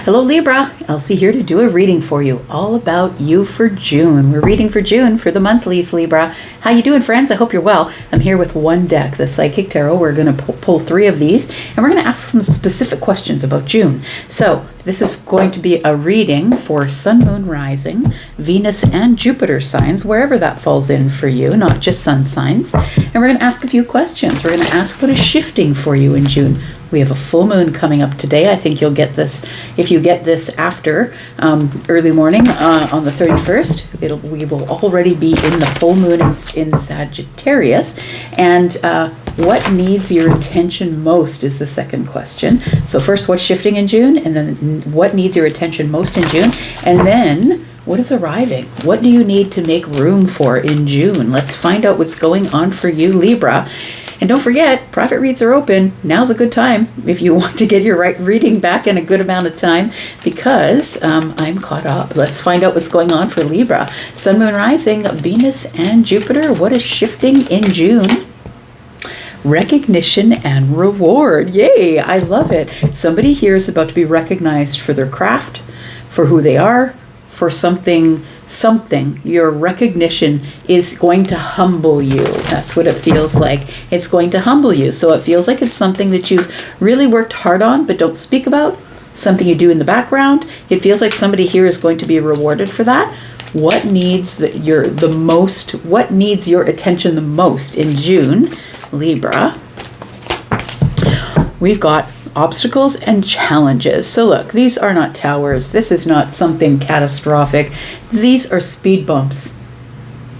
Hello Libra, Elsie here to do a reading for you, all about you for June. We're reading for June for the monthlies, Libra. How you doing, friends? I hope you're well. I'm here with one deck, the Psychic Tarot. We're going to pull three of these, and we're going to ask some specific questions about June. So this is going to be a reading for Sun, Moon, Rising, Venus, and Jupiter signs, wherever that falls in for you, not just sun signs. And we're going to ask a few questions. We're going to ask what is shifting for you in June. We have a full moon coming up today. I think you'll get this, if you get this after early morning on the 31st, we will already be in the full moon in Sagittarius. And what needs your attention most is the second question. So first, what's shifting in June? And then what needs your attention most in June? And then what is arriving? What do you need to make room for in June? Let's find out what's going on for you, Libra. And don't forget, private reads are open. Now's a good time if you want to get your right reading back in a good amount of time, because I'm caught up. Let's find out what's going on for Libra. Sun, Moon, Rising, Venus, and Jupiter. What is shifting in June? Recognition and reward. Yay, I love it. Somebody here is about to be recognized for their craft, for who they are, for something. Your recognition is going to humble you. That's what it feels like. It's going to humble you. So it feels like it's something that you've really worked hard on but don't speak about, something you do in the background. It feels like somebody here is going to be rewarded for that. What needs what needs your attention the most in June, Libra? We've got obstacles and challenges. So look, these are not towers. This is not something catastrophic. These are speed bumps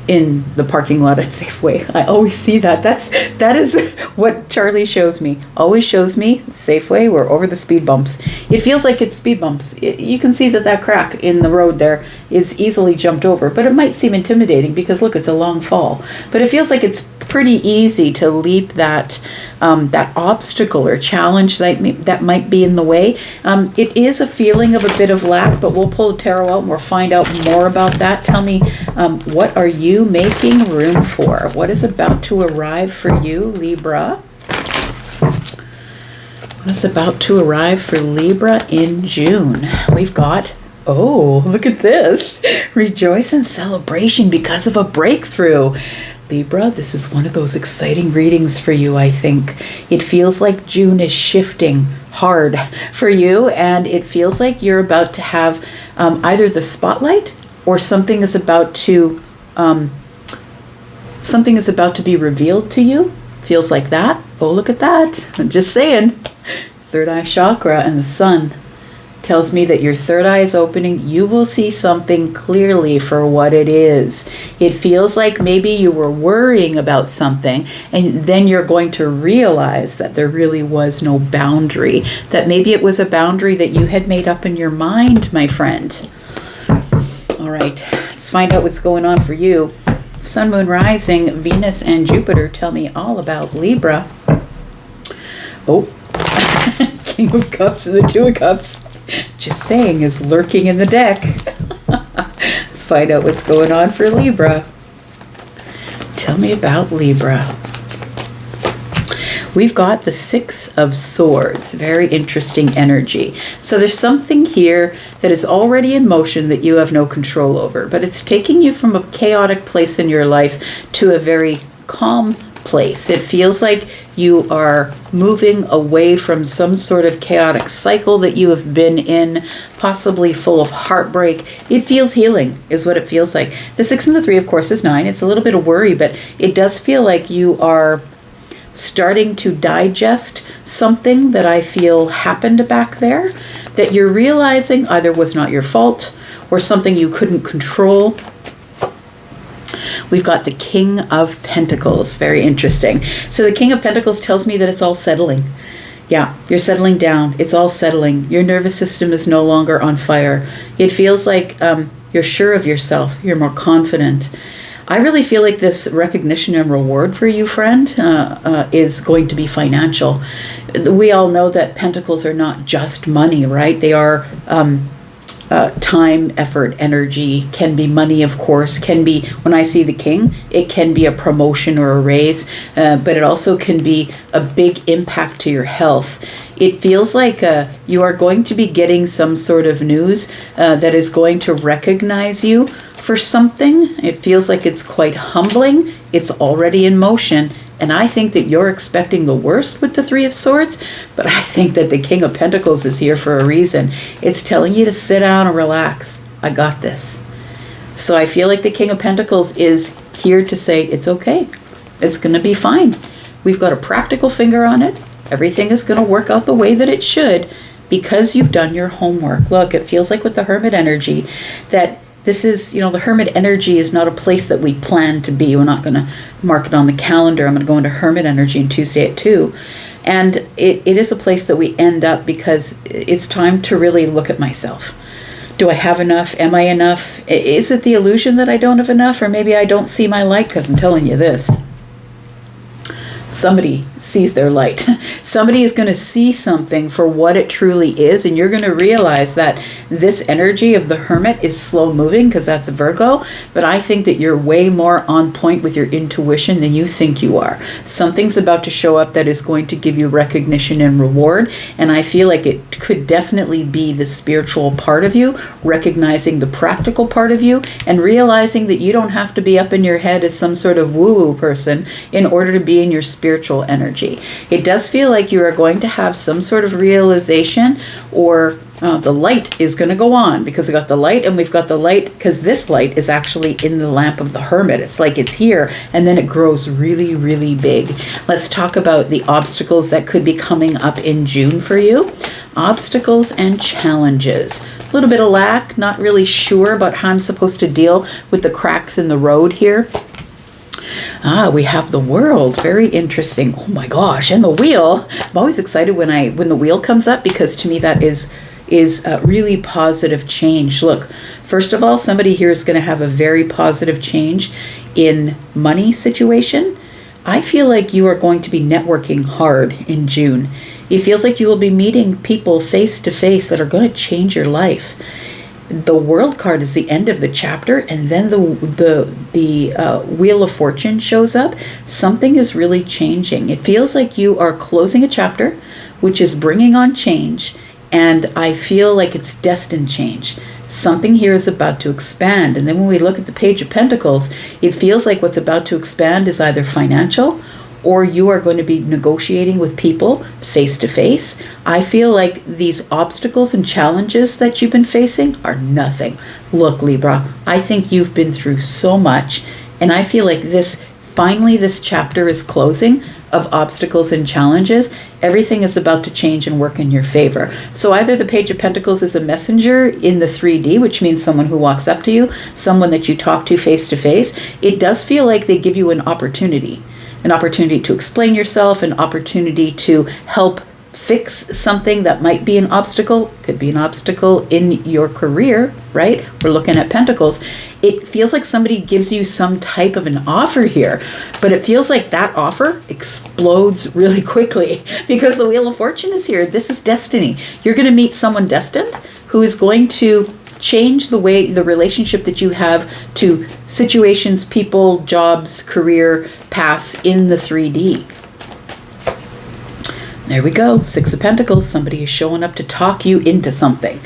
in the parking lot at Safeway. I always see that. That is what Charlie shows me. Always shows me Safeway. We're over the speed bumps. It feels like it's speed bumps. You can see that crack in the road there is easily jumped over, but it might seem intimidating because look, it's a long fall. But it feels like it's pretty easy to leap that obstacle or challenge that might be in the way. It is a feeling of a bit of lack, but we'll pull the tarot out and we'll find out more about that. Tell me, what are you making room for? What is about to arrive for you, Libra? What is about to arrive for Libra in June? We've got, oh, look at this. Rejoice and celebration because of a breakthrough. Libra, this is one of those exciting readings for you, I think. It feels like June is shifting hard for you, and it feels like you're about to have either the spotlight or something is about to be revealed to you. Feels like that. Oh, look at that. I'm just saying. Third eye chakra and the sun tells me that your third eye is opening. You will see something clearly for what it is. It feels like maybe you were worrying about something and then you're going to realize that there really was no boundary, that maybe it was a boundary that you had made up in your mind, my friend. All right, let's find out what's going on for you. Sun, Moon, Rising, Venus, and Jupiter tell me all about Libra. Oh, King of Cups and the Two of Cups. Just saying, is lurking in the deck. Let's find out what's going on for Libra. Tell me about Libra. We've got the Six of Swords. Very interesting energy. So there's something here that is already in motion that you have no control over, but it's taking you from a chaotic place in your life to a very calm place. It feels like you are moving away from some sort of chaotic cycle that you have been in, possibly full of heartbreak. It feels healing, is what it feels like. The 6 and the 3, of course, is 9. It's a little bit of worry, but it does feel like you are starting to digest something that I feel happened back there, that you're realizing either was not your fault or something you couldn't control. We've got the King of Pentacles. Very interesting. So the King of Pentacles tells me that it's all settling. Yeah, you're settling down. It's all settling. Your nervous system is no longer on fire. It feels like you're sure of yourself. You're more confident. I really feel like this recognition and reward for you, friend, is going to be financial. We all know that pentacles are not just money, right? They are time, effort, energy, can be money, of course, can be, when I see the king, it can be a promotion or a raise, but it also can be a big impact to your health. It feels like you are going to be getting some sort of news that is going to recognize you for something. It feels like it's quite humbling. It's already in motion. And I think that you're expecting the worst with the Three of Swords, but I think that the King of Pentacles is here for a reason. It's telling you to sit down and relax. I got this. So I feel like the King of Pentacles is here to say, it's okay. It's going to be fine. We've got a practical finger on it. Everything is going to work out the way that it should because you've done your homework. Look, it feels like with the Hermit energy that this is, the Hermit energy is not a place that we plan to be. We're not going to mark it on the calendar. I'm going to go into Hermit energy on Tuesday at 2. And it is a place that we end up because it's time to really look at myself. Do I have enough? Am I enough? Is it the illusion that I don't have enough? Or maybe I don't see my light? Because I'm telling you this. Somebody sees their light. Somebody is going to see something for what it truly is, and you're going to realize that this energy of the Hermit is slow moving because that's a Virgo, but I think that you're way more on point with your intuition than you think you are. Something's about to show up that is going to give you recognition and reward, and I feel like it could definitely be the spiritual part of you, recognizing the practical part of you, and realizing that you don't have to be up in your head as some sort of woo-woo person in order to be in your spiritual energy. It does feel like you are going to have some sort of realization, or the light is going to go on, because we got the light and we've got the light because this light is actually in the lamp of the Hermit. It's like it's here and then it grows really, really big. Let's talk about the obstacles that could be coming up in June for you. Obstacles and challenges. A little bit of lack, not really sure about how I'm supposed to deal with the cracks in the road here. We have the World. Very interesting. Oh my gosh. And the Wheel. I'm always excited when the Wheel comes up, because to me that is a really positive change. Look, first of all, somebody here is going to have a very positive change in money situation. I feel like you are going to be networking hard in June. It feels like you will be meeting people face to face that are going to change your life. The World card is the end of the chapter, and then the Wheel of Fortune shows up. Something is really changing. It feels like you are closing a chapter, which is bringing on change, and I feel like it's destined change. Something here is about to expand, and then when we look at the Page of Pentacles, it feels like what's about to expand is either financial, or you are going to be negotiating with people face to face. I feel like these obstacles and challenges that you've been facing are nothing. Look, Libra, I think you've been through so much, and I feel like finally this chapter is closing of obstacles and challenges. Everything is about to change and work in your favor. So either the Page of Pentacles is a messenger in the 3D, which means someone who walks up to you, someone that you talk to face. It does feel like they give you an opportunity to explain yourself, an opportunity to help fix something that might be an obstacle. Could be an obstacle in your career, right? We're looking at Pentacles. It feels like somebody gives you some type of an offer here, but it feels like that offer explodes really quickly because the Wheel of Fortune is here. This is destiny. You're going to meet someone destined who is going to change the relationship that you have to situations, people, jobs, career paths in the 3D. There we go. Six of Pentacles. Somebody is showing up to talk you into something.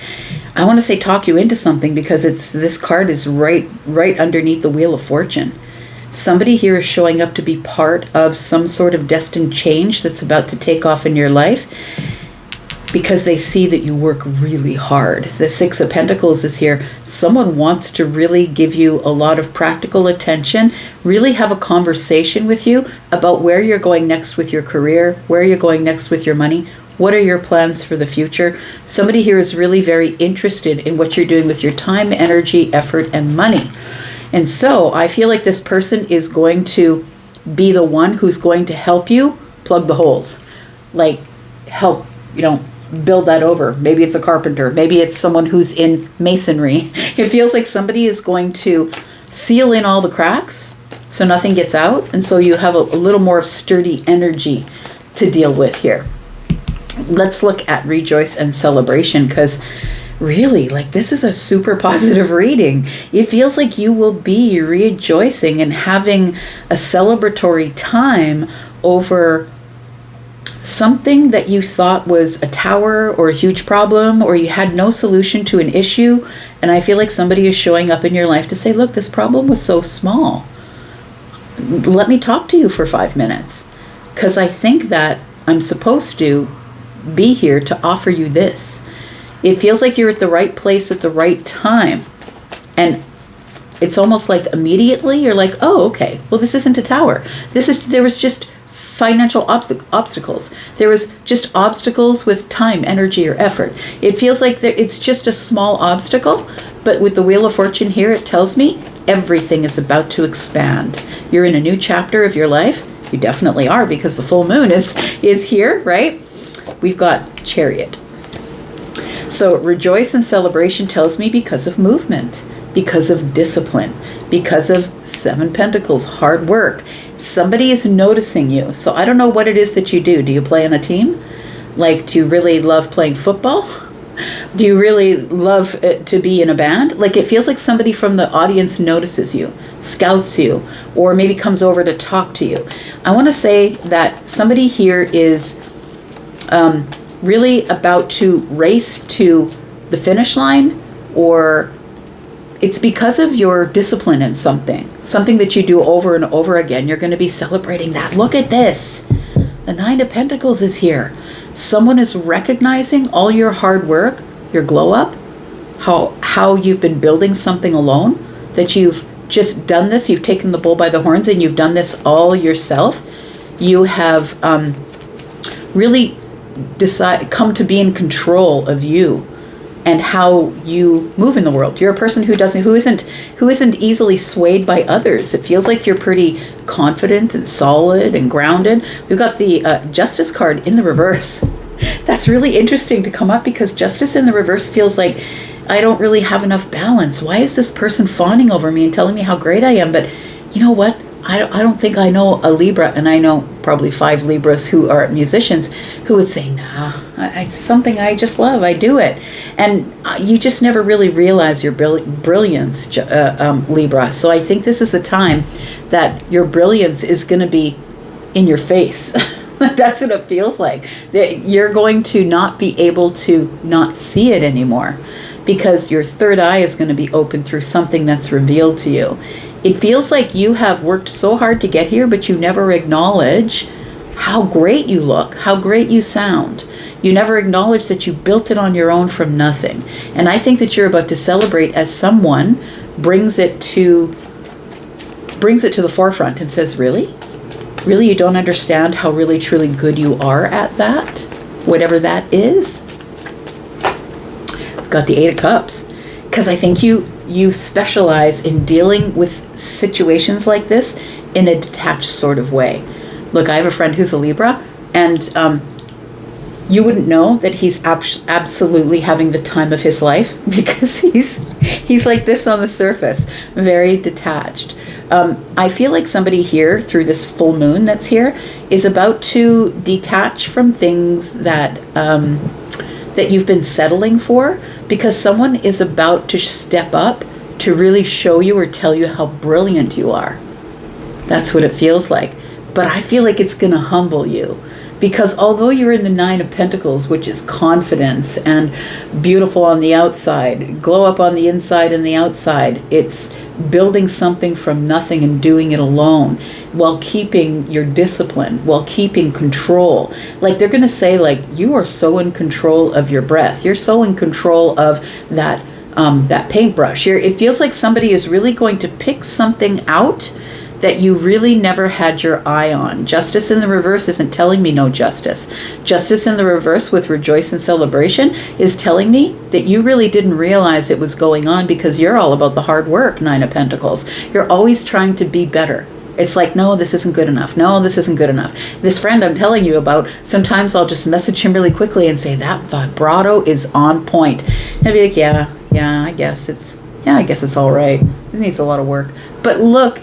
I want to say talk you into something because this card is right underneath the Wheel of Fortune. Somebody here is showing up to be part of some sort of destined change that's about to take off in your life, because they see that you work really hard. The Six of Pentacles is here. Someone wants to really give you a lot of practical attention, really have a conversation with you about where you're going next with your career, where you're going next with your money, what are your plans for the future. Somebody here is really very interested in what you're doing with your time, energy, effort, and money. And so I feel like this person is going to be the one who's going to help you plug the holes. Like help, build that over. Maybe it's a carpenter. Maybe it's someone who's in masonry. It feels like somebody is going to seal in all the cracks so nothing gets out. And so you have a little more sturdy energy to deal with here. Let's look at Rejoice and Celebration, because really, this is a super positive reading. It feels like you will be rejoicing and having a celebratory time over something that you thought was a tower or a huge problem, or you had no solution to an issue. And I feel like somebody is showing up in your life to say, look, this problem was so small. Let me talk to you for 5 minutes. Because I think that I'm supposed to be here to offer you this. It feels like you're at the right place at the right time. And it's almost like immediately you're like, oh, okay, well, this isn't a tower. There was just financial obstacles. There was just obstacles with time, energy, or effort. It feels like it's just a small obstacle, but with the Wheel of Fortune here, it tells me everything is about to expand. You're in a new chapter of your life. You definitely are, because the full moon is here, right? We've got Chariot. So rejoice and celebration tells me because of movement, because of discipline, because of 7 Pentacles, hard work. Somebody is noticing you. So I don't know what it is that you do. Do you play on a team? Like, do you really love playing football? Do you really love to be in a band? Like, it feels like somebody from the audience notices you, scouts you, or maybe comes over to talk to you. I want to say that somebody here is really about to race to the finish line, or it's because of your discipline in something that you do over and over again. You're going to be celebrating that. Look at this. The 9 of Pentacles is here. Someone is recognizing all your hard work, your glow up, how you've been building something alone, that you've just done this. You've taken the bull by the horns and you've done this all yourself. You have really come to be in control of you and how you move in the world. You're a person who isn't easily swayed by others. It feels like you're pretty confident and solid and grounded. We've got the Justice card in the reverse. That's really interesting to come up, because Justice in the reverse feels like I don't really have enough balance. Why is this person fawning over me and telling me how great I am? But you know what? I don't think I know a Libra, and I know probably 5 Libras who are musicians, who would say, nah, it's something I just love. I do it. And you just never really realize your brilliance, Libra. So I think this is a time that your brilliance is going to be in your face. That's what it feels like. That you're going to not be able to not see it anymore, because your third eye is going to be open through something that's revealed to you. It feels like you have worked so hard to get here, but you never acknowledge how great you look, how great you sound. You never acknowledge that you built it on your own from nothing. And I think that you're about to celebrate as someone brings it to the forefront and says, really? Really, you don't understand how really, truly good you are at that? Whatever that is? I've got the 8 of Cups. Because I think you specialize in dealing with situations like this in a detached sort of way. Look, I have a friend who's a Libra, and you wouldn't know that he's absolutely having the time of his life, because he's like this on the surface, very detached. I feel like somebody here, through this full moon that's here, is about to detach from things that you've been settling for, because someone is about to step up to really show you or tell you how brilliant you are. That's what it feels like. But I feel like it's going to humble you, because although you're in the 9 of Pentacles, which is confidence and beautiful on the outside, glow up on the inside and the outside, it's building something from nothing and doing it alone while keeping your discipline, while keeping control. Like, they're going to say, like, you are so in control of your breath. You're so in control of that paintbrush. It feels like somebody is really going to pick something out that you really never had your eye on. Justice in the reverse isn't telling me no justice. Justice in the reverse with rejoice and celebration is telling me that you really didn't realize it was going on, because you're all about the hard work, 9 of Pentacles. You're always trying to be better. It's like, no, this isn't good enough. No, this isn't good enough. This friend I'm telling you about, sometimes I'll just message him really quickly and say, that vibrato is on point. And I'll be like, I guess it's all right. It needs a lot of work. But look,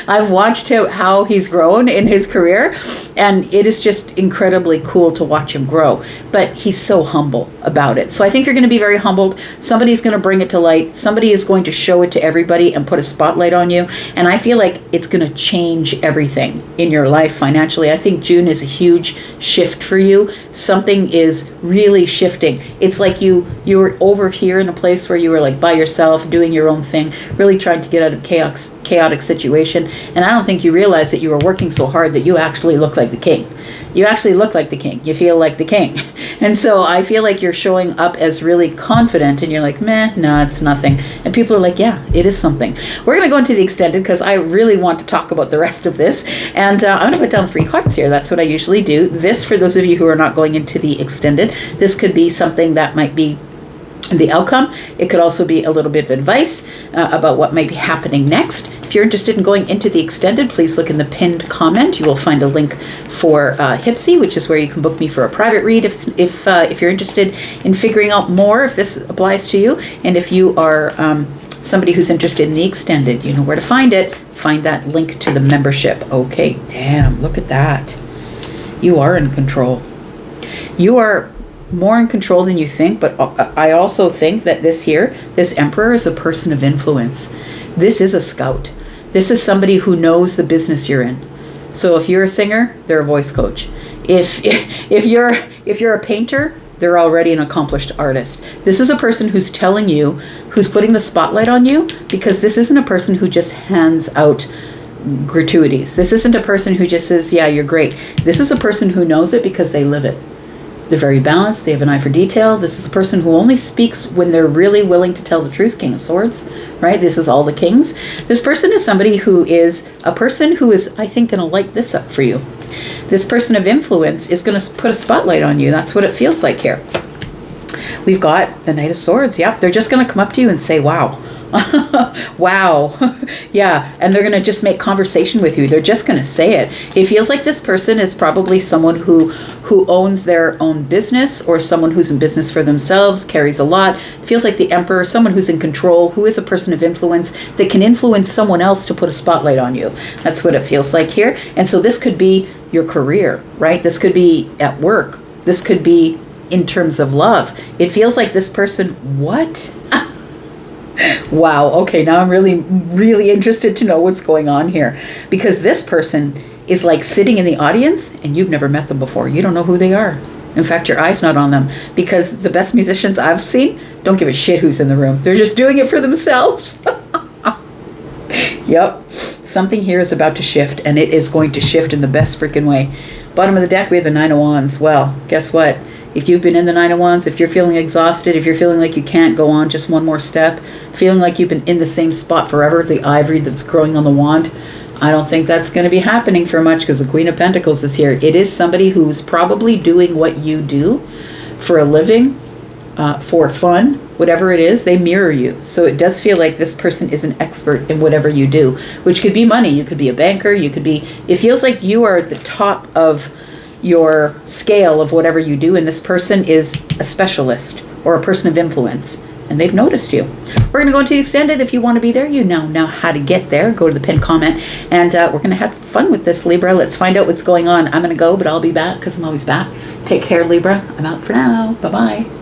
I've watched him, how he's grown in his career, and it is just incredibly cool to watch him grow. But he's so humble about it. So I think you're going to be very humbled. Somebody's going to bring it to light. Somebody is going to show it to everybody and put a spotlight on you. And I feel like it's going to change everything in your life financially. I think June is a huge shift for you. Something is really shifting. It's like you were over here in a place where you were like by yourself, doing your own thing, really trying to get out of chaotic situation. And I don't think you realized that you were working so hard that you actually look like the king. You actually look like the king. You feel like the king. And so I feel like you're showing up as really confident, and you're like, meh, no, it's nothing. And people are like, yeah, it is something. We're going to go into the extended because I really want to talk about the rest of this. And I'm going to put down 3 cards here. That's what I usually do. This, for those of you who are not going into the extended, this could be something that might be the outcome. It could also be a little bit of advice about what might be happening next. If you're interested in going into the extended, please look in the pinned comment. You will find a link for Hypsee, which is where you can book me for a private read if you're interested in figuring out more, if this applies to you. And if you are somebody who's interested in the extended, you know where to find it. Find that link to the membership. Okay, damn, look at that. You are in control. You are more in control than you think, but I also think that this Emperor is a person of influence. This is a scout. This is somebody who knows the business you're in. So if you're a singer, they're a voice coach. If you're a painter, they're already an accomplished artist. This is a person who's telling you, who's putting the spotlight on you, because this isn't a person who just hands out gratuities. This isn't a person who just says, yeah, you're great. This is a person who knows it because they live it. They're very balanced. They have an eye for detail. This is a person who only speaks when they're really willing to tell the truth. King of Swords, right? This is all the kings. This person is somebody who is a person who is, I think, going to light this up for you. This person of influence is going to put a spotlight on you. That's what it feels like here. We've got the Knight of Swords. Yep. They're just going to come up to you and say, wow. Wow. Yeah. And they're going to just make conversation with you. They're just going to say it. It feels like this person is probably someone who owns their own business, or someone who's in business for themselves, carries a lot. It feels like the Emperor, someone who's in control, who is a person of influence that can influence someone else to put a spotlight on you. That's what it feels like here. And so this could be your career, right? This could be at work. This could be in terms of love. It feels like this person, what? Wow. Okay. Now I'm really, really interested to know what's going on here, because this person is like sitting in the audience and you've never met them before. You don't know who they are. In fact, your eye's not on them, because the best musicians I've seen don't give a shit who's in the room. They're just doing it for themselves. Yep. Something here is about to shift, and it is going to shift in the best freaking way. Bottom of the deck, we have the Nine of Wands. Well, guess what? If you've been in the Nine of Wands, if you're feeling exhausted, if you're feeling like you can't go on just one more step, feeling like you've been in the same spot forever, the ivory that's growing on the wand, I don't think that's going to be happening for much, because the Queen of Pentacles is here. It is somebody who's probably doing what you do for a living, for fun, whatever it is. They mirror you. So it does feel like this person is an expert in whatever you do, which could be money. You could be a banker. You could be, it feels like you are at the top of your scale of whatever you do, and this person is a specialist or a person of influence, and they've noticed you. We're going to go into the extended. If you want to be there, you now know how to get there. Go to the pinned comment, and we're going to have fun with this, Libra. Let's find out what's going on. I'm going to go, but I'll be back, because I'm always back. Take care, Libra. I'm out for now. Bye-bye.